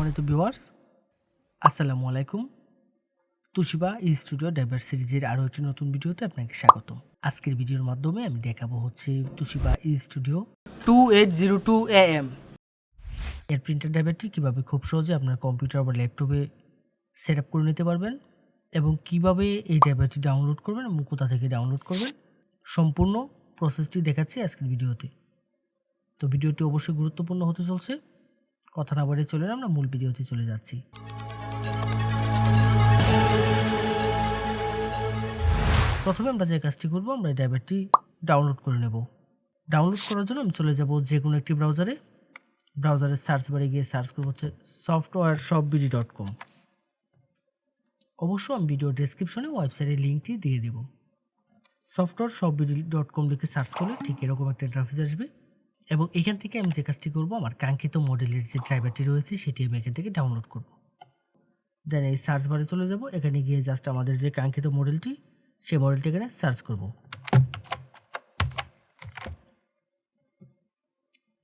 সম্মানিত ভিউয়ার্স, আসসালামু আলাইকুম। তুশিবা স্টুডিও ড্রাইভার সিরিজের আরও একটি নতুন ভিডিওতে আপনাকে স্বাগতম। আজকের ভিডিওর মাধ্যমে আমি দেখাবো হচ্ছে তুশিবা স্টুডিও 2802 AM এর প্রিন্টার ড্রাইভারটি কীভাবে খুব সহজে আপনার কম্পিউটার বা ল্যাপটপে সেট আপ করে নিতে পারবেন এবং কিভাবে এই ড্রাইভারটি ডাউনলোড করবেন এবং কোথা থেকে ডাউনলোড করবেন, সম্পূর্ণ প্রসেসটি দেখাচ্ছি আজকের ভিডিওতে। তো ভিডিওটি অবশ্যই গুরুত্বপূর্ণ হতে চলছে। কথা না বাড়িয়ে চলে আমরা মূল ভিডিওতে চলে যাচ্ছি। প্রথমে আমরা যে কাজটি করব, আমরা এই ড্রাইভারটি ডাউনলোড করে নেব। ডাউনলোড করার জন্য আমি চলে যাব যে কোনো একটি ব্রাউজারের সার্চ বারে গিয়ে সার্চ করব হচ্ছে softwareshopbd.com। অবশ্য আমি ভিডিও ডেসক্রিপশনে ওয়েবসাইটের লিঙ্কটি দিয়ে দেব। softwareshopbd.com লিখে সার্চ করলে ঠিক এরকম একটা ইন্টারফেস আসবে এবং এখান থেকে আমি যে কাজটি করব, আমার কাঙ্ক্ষিত মডেলের যে ড্রাইভারটি রয়েছে সেটি আমি এখান থেকে ডাউনলোড করব। দেন এই সার্চ বারে চলে যাব, এখানে গিয়ে জাস্ট আমাদের যে কাঙ্ক্ষিত মডেলটি সেই মডেলটি এখানে সার্চ করব।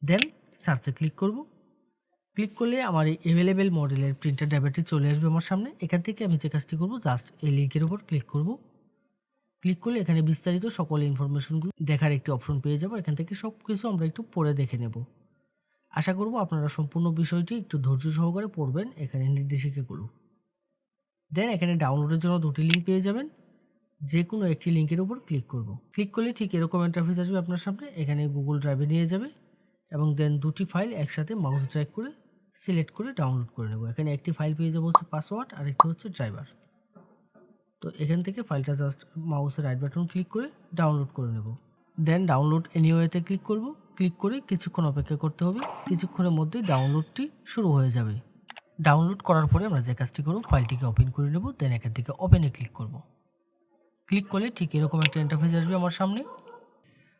দেন সার্চে ক্লিক করব। ক্লিক করলে আমার এই অ্যাভেলেবেল মডেলের প্রিন্টার ড্রাইভারটি চলে আসবে আমার সামনে। এখান থেকে আমি যে কাজটি করব, জাস্ট এই লিঙ্কের উপর ক্লিক করব। ক্লিক করলে এখানে বিস্তারিত সকল ইনফরমেশনগুলো দেখার একটি অপশন পেয়ে যাব। এখান থেকে সব কিছু আমরা একটু পড়ে দেখে নেব। আশা করব আপনারা সম্পূর্ণ বিষয়টি একটু ধৈর্য সহকারে পড়বেন এখানে নির্দেশিকাগুলো। দেন এখানে ডাউনলোডের জন্য দুটি লিঙ্ক পেয়ে যাবেন, যে কোনো একটি লিঙ্কের উপর ক্লিক করব। ক্লিক করলে ঠিক এরকম ইন্টারফেস আসবে আপনার সামনে। এখানে গুগল ড্রাইভে নিয়ে যাবে এবং দেন দুটি ফাইল একসাথে মাউস ড্র্যাগ করে সিলেক্ট করে ডাউনলোড করে নেব। এখানে একটি ফাইল পেয়ে যাবো হচ্ছে পাসওয়ার্ড আর একটি হচ্ছে ড্রাইভার। তো এখান থেকে ফাইলটা জাস্ট মাউসের রাইট বাটন ক্লিক করে ডাউনলোড করে নেব। দেন ডাউনলোড এনিওয়েতে ক্লিক করব। ক্লিক করে কিছুক্ষণ অপেক্ষা করতে হবে। কিছুক্ষণের মধ্যে ডাউনলোডটি শুরু হয়ে যাবে। ডাউনলোড করার পরে আমরা যে কাজটি করব, ফাইলটিকে ওপেন করে নেব। দেন এখান থেকে ওপেনে ক্লিক করব। ক্লিক করলে ঠিক এরকম একটা ইন্টারফেস আসবে আমার সামনে।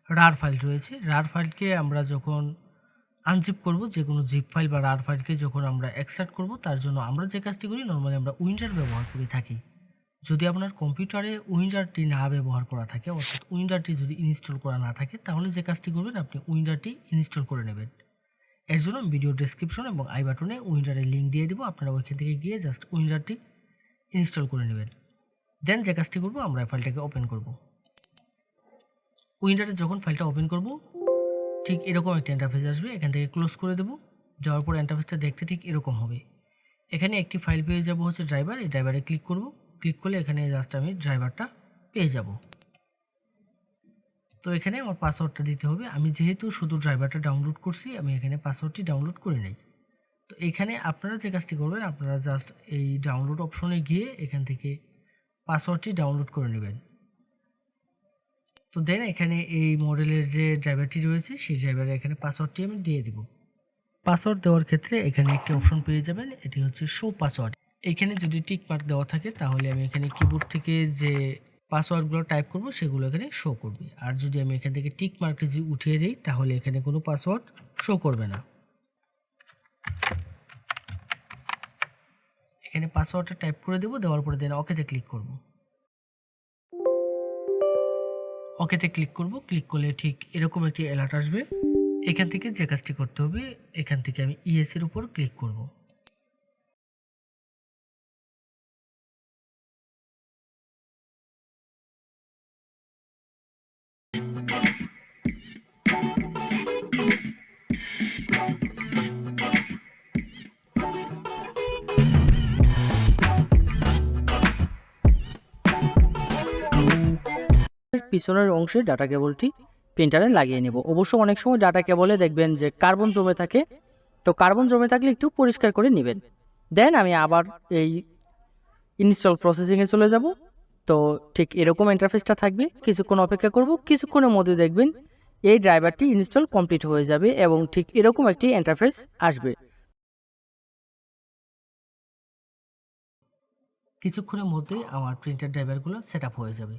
রার ফাইল রয়েছে। রার ফাইলকে আমরা যখন আনজিপ করব, যে কোনো জিপ ফাইল বা রার ফাইলকে যখন আমরা এক্সট্রাক্ট করব, তার জন্য আমরা যে কাজটি করি, নর্মালি আমরা উইন্ডার ব্যবহার করে থাকি। যদি আপনার কম্পিউটারে উইন্ডারটি না ব্যবহার করা থাকে, অর্থাৎ উইন্ডারটি যদি ইনস্টল করা না থাকে, তাহলে যে কাজটি করবেন, আপনি উইন্ডারটি ইনস্টল করে নেবেন। এর জন্য ভিডিও ডেসক্রিপশন এবং আই বাটনে উইন্ডারের লিঙ্ক দিয়ে দেবো। আপনারা ওইখান থেকে গিয়ে জাস্ট উইন্ডারটি ইনস্টল করে নেবেন। দেন যে কাজটি করব, আমরা ফাইলটাকে ওপেন করব। উইন্ডারে যখন ফাইলটা ওপেন করব, ঠিক এরকম একটা ইন্টারফেস আসবে। এখান থেকে ক্লোজ করে দেবো। যাওয়ার পর ইন্টারফেসটা দেখতে ঠিক এরকম হবে। এখানে একটি ফাইল পেয়ে যাব হচ্ছে ড্রাইভার। এই ড্রাইভারে ক্লিক করব। ক্লিক করলে এখানে জাস্ট আমি ড্রাইভারটা পেয়ে যাব। তো এখানে আমার পাসওয়ার্ডটা দিতে হবে। আমি যেহেতু শুধু ড্রাইভারটা ডাউনলোড করছি, আমি এখানে পাসওয়ার্ডটি ডাউনলোড করে নিই। তো এখানে আপনারা যে কাজটি করবেন, আপনারা জাস্ট এই ডাউনলোড অপশনে গিয়ে এখান থেকে পাসওয়ার্ডটি ডাউনলোড করে নেবেন। তো দেন এখানে এই মডেলের যে ড্রাইভারটি রয়েছে, সেই ড্রাইভারে এখানে পাসওয়ার্ডটি আমি দিয়ে দিব। পাসওয়ার্ড দেওয়ার ক্ষেত্রে এখানে একটি অপশন পেয়ে যাবেন, এটি হচ্ছে শো পাসওয়ার্ড। এখানে যদি টিক মার্ক দেওয়া থাকে, তাহলে আমি এখানে কিবোর্ড থেকে যে পাসওয়ার্ডগুলো টাইপ করব সেগুলো এখানে শো করবে। আর যদি আমি এখান থেকে টিক মার্কটি যদি উঠিয়ে দিই, তাহলে এখানে কোনো পাসওয়ার্ড শো করবে না। এখানে পাসওয়ার্ডটা টাইপ করে দেবো। দেওয়ার পরে দেন ওকেতে ক্লিক করব। ওকেতে ক্লিক করব। ক্লিক করলে ঠিক এরকম একটি অ্যালার্ট আসবে। এখান থেকে যে কাজটি করতে হবে, এখান থেকে আমি ইএস এর উপর ক্লিক করব। পিছনের অংশে ডাটা কেবলটি প্রিন্টারে লাগিয়ে নেব। অবশ্য অনেক সময় ডাটা কেবলে দেখবেন যে কার্বন জমে থাকে, তো কার্বন জমে থাকলে একটু পরিষ্কার করে নেবেন। দেন আমি আবার এই ইনস্টল প্রসেসিংয়ে চলে যাব। তো ঠিক এরকম ইন্টারফেসটা থাকবে। কিছুক্ষণ অপেক্ষা করব। কিছুক্ষণের মধ্যে দেখবেন এই ড্রাইভারটি ইনস্টল কমপ্লিট হয়ে যাবে এবং ঠিক এরকম একটি ইন্টারফেস আসবে। কিছুক্ষণের মধ্যে আমার প্রিন্টার ড্রাইভারগুলো সেট আপ হয়ে যাবে।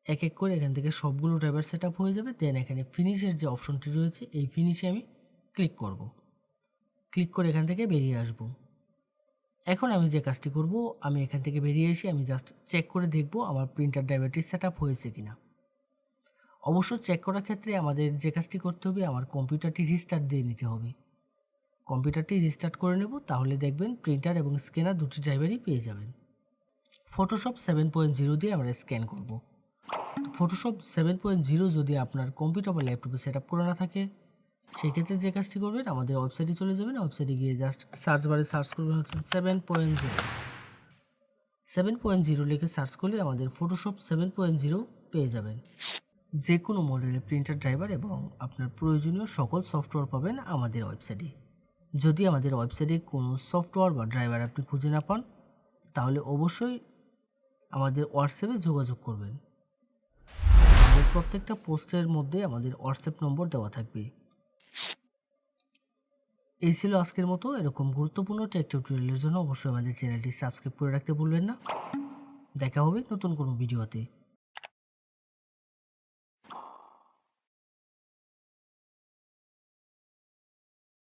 এক এক করে এখান থেকে সবগুলো ড্রাইভার সেট আপ হয়ে যাবে। দেন এখানে ফিনিশের যে অপশনটি রয়েছে, এই ফিনিশে আমি ক্লিক করব। ক্লিক করে এখান থেকে বেরিয়ে আসব। এখন আমি যে কাজটি করব, আমি এখান থেকে বেরিয়ে এসে আমি জাস্ট চেক করে দেখব আমার প্রিন্টার ড্রাইভারটি সেট আপ হয়েছে কিনা। অবশ্য চেক করার ক্ষেত্রে আমাদের যে কাজটি করতে হবে, আমার কম্পিউটারটি রিস্টার্ট দিয়ে নিতে হবে। কম্পিউটারটি রিস্টার্ট করে নেব, তাহলে দেখবেন প্রিন্টার এবং স্ক্যানার দুটি ড্রাইভারই পেয়ে যাবেন। ফটোশপ 7.0 দিয়ে আমরা স্ক্যান করব। ফটোশপ 7.0 যদি আপনার কম্পিউটার বা ল্যাপটপে সেট আপ করা না থাকে, সেক্ষেত্রে যে কাজটি করবেন, আমাদের ওয়েবসাইটে চলে যাবেন। ওয়েবসাইটে গিয়ে জাস্ট সার্চ বারে সার্চ করবেন হচ্ছে 7.0 লিখে সার্চ করলে আমাদের ফটোশপ 7.0 পেয়ে যাবেন। যে কোনো মডেলের প্রিন্টার ড্রাইভার এবং আপনার প্রয়োজনীয় সকল সফটওয়্যার পাবেন আমাদের ওয়েবসাইটে। যদি আমাদের ওয়েবসাইটে কোনো সফটওয়্যার বা ড্রাইভার আপনি খুঁজে না পান, তাহলে অবশ্যই আমাদের হোয়াটসঅ্যাপে যোগাযোগ করবেন। আমাদের প্রত্যেকটা পোস্টের মধ্যে আমাদের হোয়াটসঅ্যাপ নম্বর দেওয়া থাকবে। এই ছিল আজকের মতো। এরকম গুরুত্বপূর্ণ টেক টিউটোরিয়ালের জন্য অবশ্যই আমাদের চ্যানেলটি সাবস্ক্রাইব করে রাখতে ভুলবেন না। দেখা হবে নতুন কোনো ভিডিওতে।